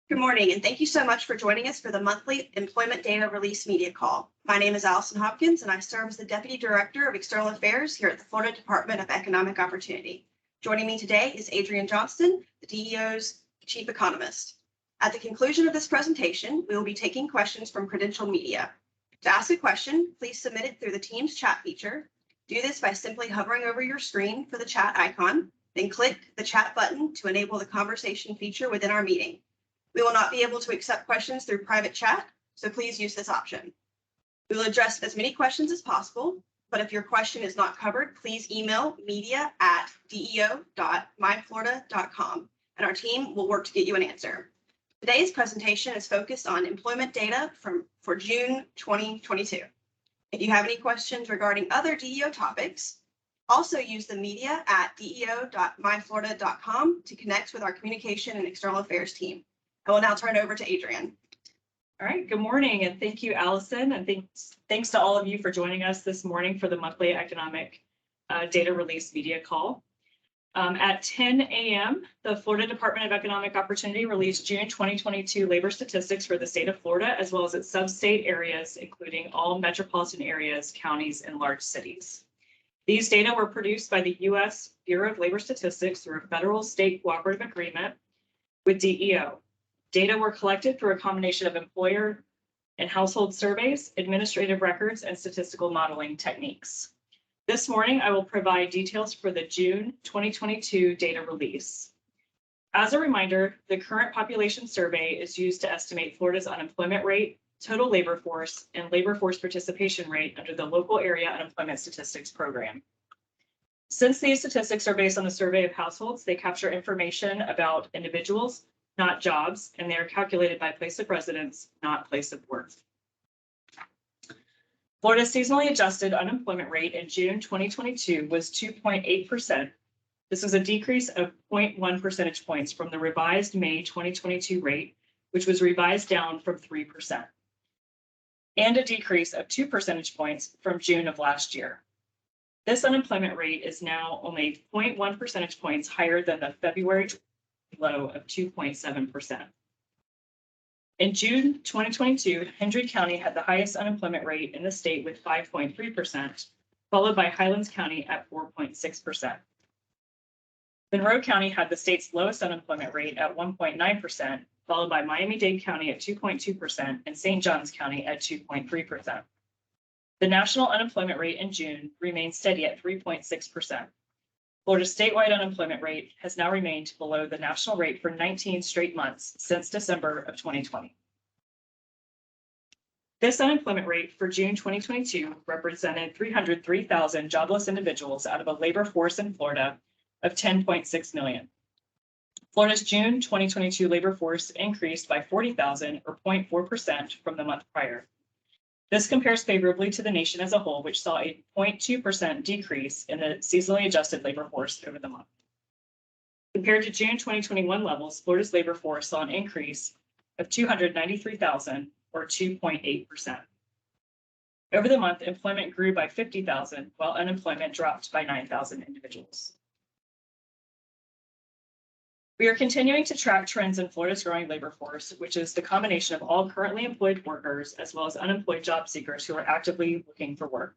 Good morning, and thank you so much for joining us for the monthly Employment Data Release Media Call. My name is Allison Hopkins, and I serve as the Deputy Director of External Affairs here at the Florida Department of Economic Opportunity. Joining me today is Adrian Johnston, the DEO's Chief Economist. At the conclusion of this presentation, we will be taking questions from credentialed media. To ask a question, please submit it through the Teams chat feature. Do this by simply hovering over your screen for the chat icon, then click the chat button to enable the conversation feature within our meeting. We will not be able to accept questions through private chat, so please use this option. We will address as many questions as possible, but if your question is not covered, please email media@deo.myflorida.com, and our team will work to get you an answer. Today's presentation is focused on employment data for June 2022. If you have any questions regarding other DEO topics, also use the media@deo.myflorida.com to connect with our communication and external affairs team. I will now turn it over to Adrian. All right, good morning, and thank you, Allison, and thanks to all of you for joining us this morning for the monthly economic data release media call. At 10 a.m., the Florida Department of Economic Opportunity released June 2022 labor statistics for the state of Florida, as well as its sub-state areas, including all metropolitan areas, counties, and large cities. These data were produced by the U.S. Bureau of Labor Statistics through a federal state cooperative agreement with DEO. Data were collected through a combination of employer and household surveys, administrative records, and statistical modeling techniques. This morning, I will provide details for the June 2022 data release. As a reminder, the current population survey is used to estimate Florida's unemployment rate, total labor force, and labor force participation rate under the local area unemployment statistics program. Since these statistics are based on a survey of households, they capture information about individuals, not jobs, and they are calculated by place of residence, not place of work. Florida's seasonally adjusted unemployment rate in June 2022 was 2.8%. This was a decrease of 0.1 percentage points from the revised May 2022 rate, which was revised down from 3%, and a decrease of 2 percentage points from June of last year. This unemployment rate is now only 0.1 percentage points higher than the February low of 2.7%. In June 2022, Hendry County had the highest unemployment rate in the state with 5.3%, followed by Highlands County at 4.6%. Monroe County had the state's lowest unemployment rate at 1.9%, followed by Miami-Dade County at 2.2% and St. Johns County at 2.3%. The national unemployment rate in June remained steady at 3.6%. Florida's statewide unemployment rate has now remained below the national rate for 19 straight months since December of 2020. This unemployment rate for June 2022 represented 303,000 jobless individuals out of a labor force in Florida of 10.6 million. Florida's June 2022 labor force increased by 40,000 or 0.4% from the month prior. This compares favorably to the nation as a whole, which saw a 0.2% decrease in the seasonally adjusted labor force over the month. Compared to June 2021 levels, Florida's labor force saw an increase of 293,000 or 2.8%. Over the month, employment grew by 50,000, while unemployment dropped by 9,000 individuals. We are continuing to track trends in Florida's growing labor force, which is the combination of all currently employed workers as well as unemployed job seekers who are actively looking for work.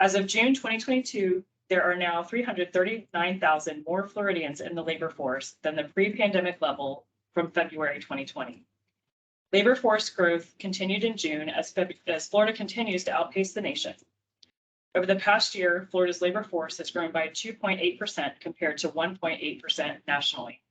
As of June 2022, there are now 339,000 more Floridians in the labor force than the pre-pandemic level from February 2020. Labor force growth continued in June as Florida continues to outpace the nation. Over the past year, Florida's labor force has grown by 2.8% compared to 1.8% nationally.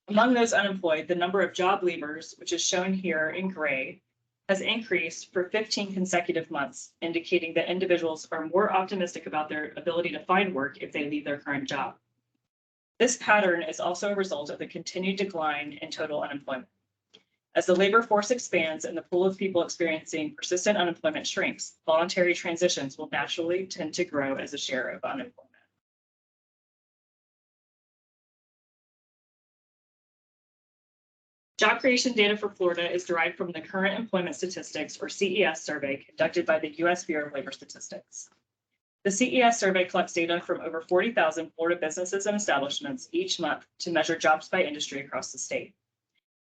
Among those unemployed, the number of job leavers, which is shown here in gray, has increased for 15 consecutive months, indicating that individuals are more optimistic about their ability to find work if they leave their current job. This pattern is also a result of the continued decline in total unemployment. As the labor force expands and the pool of people experiencing persistent unemployment shrinks, voluntary transitions will naturally tend to grow as a share of unemployment. Job creation data for Florida is derived from the Current Employment Statistics, or CES survey conducted by the U.S. Bureau of Labor Statistics. The CES survey collects data from over 40,000 Florida businesses and establishments each month to measure jobs by industry across the state.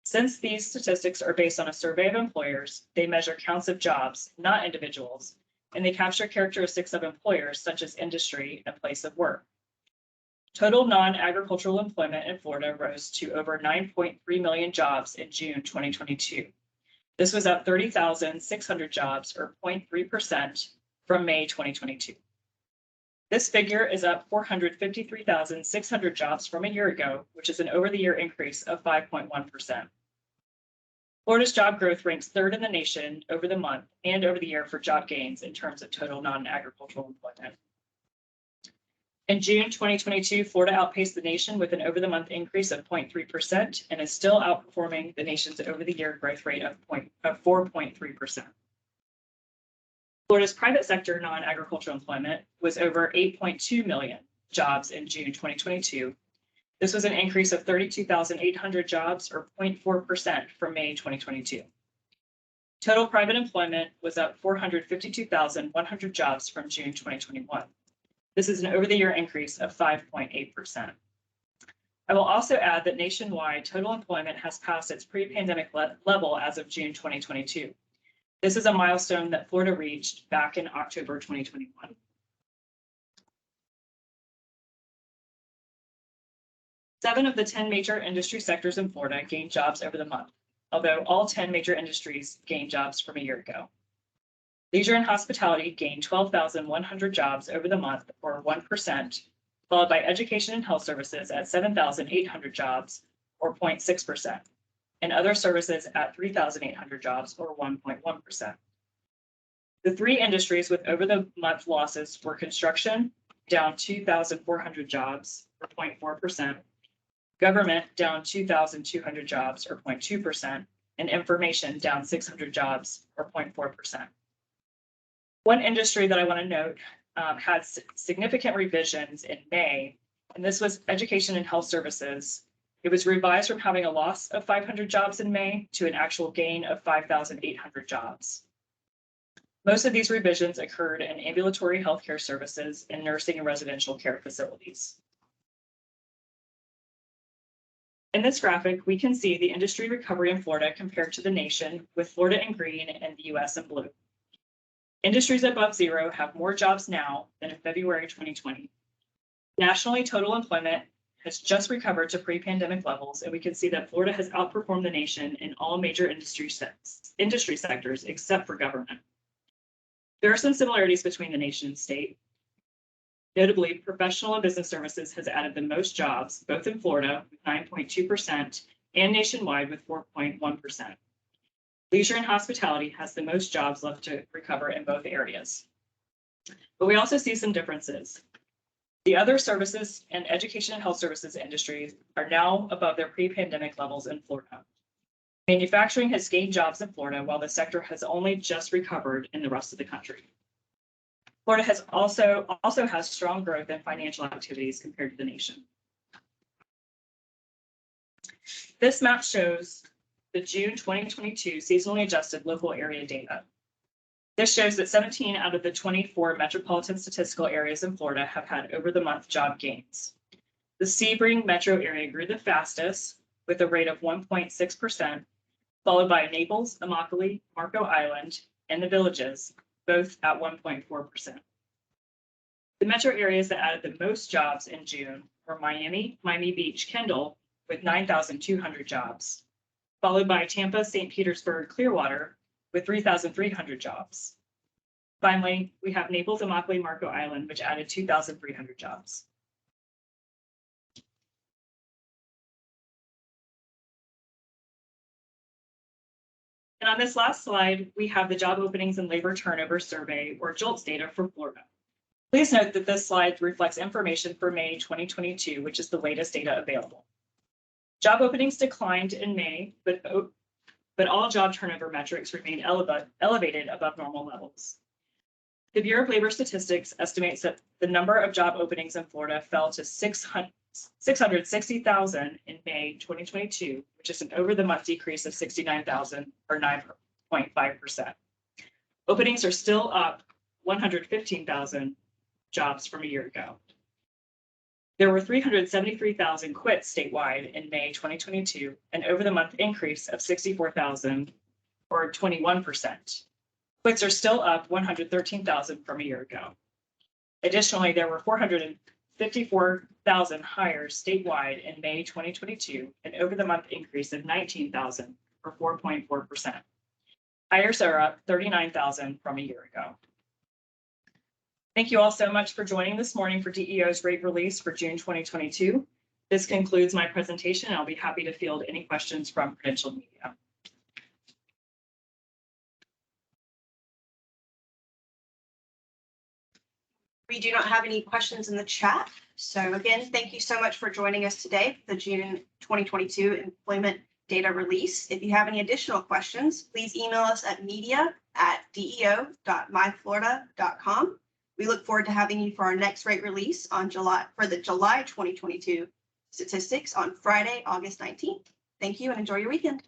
Since these statistics are based on a survey of employers, they measure counts of jobs, not individuals, and they capture characteristics of employers such as industry and place of work. Total non-agricultural employment in Florida rose to over 9.3 million jobs in June 2022. This was up 30,600 jobs, or 0.3%, from May 2022. This figure is up 453,600 jobs from a year ago, which is an over-the-year increase of 5.1%. Florida's job growth ranks third in the nation over the month and over the year for job gains in terms of total non-agricultural employment. In June 2022, Florida outpaced the nation with an over-the-month increase of 0.3% and is still outperforming the nation's over-the-year growth rate of 4.3%. Florida's private sector non-agricultural employment was over 8.2 million jobs in June 2022. This was an increase of 32,800 jobs, or 0.4%, from May 2022. Total private employment was up 452,100 jobs from June 2021. This is an over-the-year increase of 5.8%. I will also add that nationwide total employment has passed its pre-pandemic level as of June 2022. This is a milestone that Florida reached back in October 2021. Seven of the 10 major industry sectors in Florida gained jobs over the month, although all 10 major industries gained jobs from a year ago. Leisure and hospitality gained 12,100 jobs over the month, or 1%, followed by education and health services at 7,800 jobs, or 0.6%, and other services at 3,800 jobs, or 1.1%. The three industries with over the month losses were construction, down 2,400 jobs, or 0.4%, government, down 2,200 jobs, or 0.2%, and information, down 600 jobs, or 0.4%. One industry that I want to note had significant revisions in May, and this was education and health services. It was revised from having a loss of 500 jobs in May to an actual gain of 5,800 jobs. Most of these revisions occurred in ambulatory healthcare services and nursing and residential care facilities. In this graphic, we can see the industry recovery in Florida compared to the nation, with Florida in green and the US in blue. Industries above zero have more jobs now than in February 2020. Nationally, total employment has just recovered to pre-pandemic levels, and we can see that Florida has outperformed the nation in all major industry sectors except for government. There are some similarities between the nation and state. Notably, professional and business services has added the most jobs, both in Florida with 9.2% and nationwide with 4.1%. Leisure and hospitality has the most jobs left to recover in both areas. But we also see some differences. The other services and education and health services industries are now above their pre-pandemic levels in Florida. Manufacturing has gained jobs in Florida, while the sector has only just recovered in the rest of the country. Florida has also has strong growth in financial activities compared to the nation. This map shows the June 2022 seasonally adjusted local area data. This shows that 17 out of the 24 metropolitan statistical areas in Florida have had over-the-month job gains. The Sebring metro area grew the fastest with a rate of 1.6%, followed by Naples, Immokalee, Marco Island, and the Villages, both at 1.4%. The metro areas that added the most jobs in June were Miami, Miami Beach, Kendall, with 9,200 jobs, followed by Tampa, St. Petersburg, Clearwater, with 3,300 jobs. Finally, we have Naples, Immokalee, Marco Island, which added 2,300 jobs. And on this last slide, we have the job openings and labor turnover survey, or JOLTS data for Florida. Please note that this slide reflects information for May 2022, which is the latest data available. Job openings declined in May, but all job turnover metrics remain elevated above normal levels. The Bureau of Labor Statistics estimates that the number of job openings in Florida fell to 660,000 in May 2022, which is an over-the-month decrease of 69,000, or 9.5%. Openings are still up 115,000 jobs from a year ago. There were 373,000 quits statewide in May 2022, an over-the-month increase of 64,000 or 21%. Quits are still up 113,000 from a year ago. Additionally, there were 454,000 hires statewide in May 2022, an over-the-month increase of 19,000 or 4.4%. Hires are up 39,000 from a year ago. Thank you all so much for joining this morning for DEO's rate release for June 2022. This concludes my presentation. I'll be happy to field any questions from credentialed media. We do not have any questions in the chat. So again, thank you so much for joining us today for the June 2022 employment data release. If you have any additional questions, please email us at media@deo.myflorida.com. We look forward to having you for our next rate release on July 2022 statistics on Friday, August 19th. Thank you and enjoy your weekend.